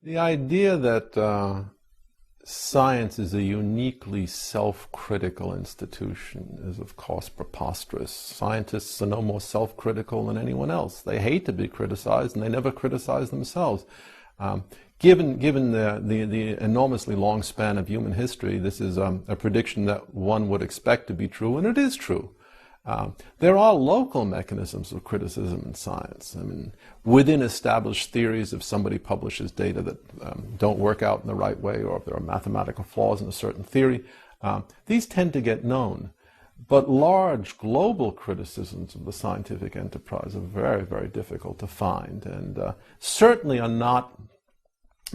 The idea that science is a uniquely self-critical institution is, of course, preposterous. Scientists are no more self-critical than anyone else. They hate to be criticized, and they never criticize themselves. Given the enormously long span of human history, this is a prediction that one would expect to be true, and it is true. There are local mechanisms of criticism in science. I mean, within established theories, if somebody publishes data that don't work out in the right way, or if there are mathematical flaws in a certain theory, these tend to get known. But large global criticisms of the scientific enterprise are very, very difficult to find, and certainly are not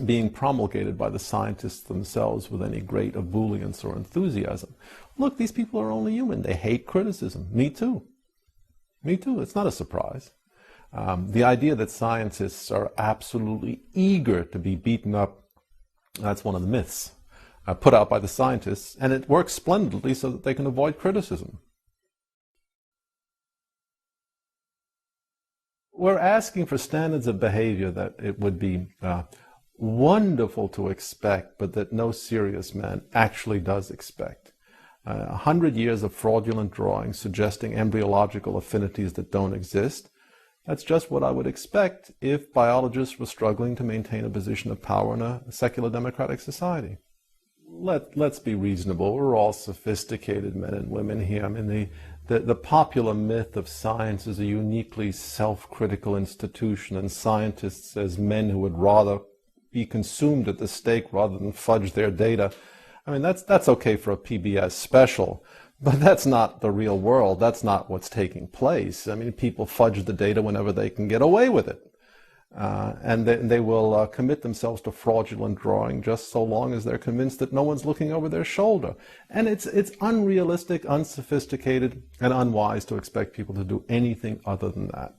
being promulgated by the scientists themselves with any great ebullience or enthusiasm. Look, these people are only human. They hate criticism. Me too. Me too. It's not a surprise. The idea that scientists are absolutely eager to be beaten up, that's one of the myths put out by the scientists, and it works splendidly so that they can avoid criticism. We're asking for standards of behavior that it would be wonderful to expect, but that no serious man actually does expect. 100 years of fraudulent drawings suggesting embryological affinities that don't exist. That's just what I would expect if biologists were struggling to maintain a position of power in a secular democratic society. Let's be reasonable. We're all sophisticated men and women here. I mean, the popular myth of science is a uniquely self-critical institution, and scientists as men who would rather be consumed at the stake rather than fudge their data. I mean, that's okay for a PBS special, but that's not the real world. That's not what's taking place. I mean, people fudge the data whenever they can get away with it. And they will commit themselves to fraudulent drawing just so long as they're convinced that no one's looking over their shoulder. And it's unrealistic, unsophisticated, and unwise to expect people to do anything other than that.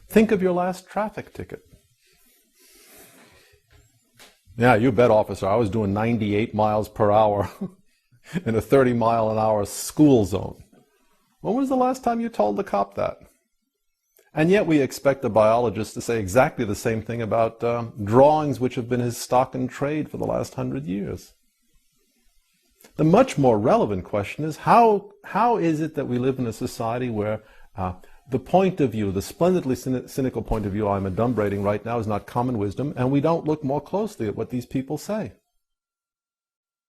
Think of your last traffic ticket. Yeah, you bet, officer. I was doing 98 miles per hour in a 30-mile-an-hour school zone. When was the last time you told the cop that? And yet we expect a biologist to say exactly the same thing about drawings which have been his stock in trade for the last 100 years. The much more relevant question is how is it that we live in a society where the point of view, the splendidly cynical point of view I'm adumbrating right now, is not common wisdom, and we don't look more closely at what these people say?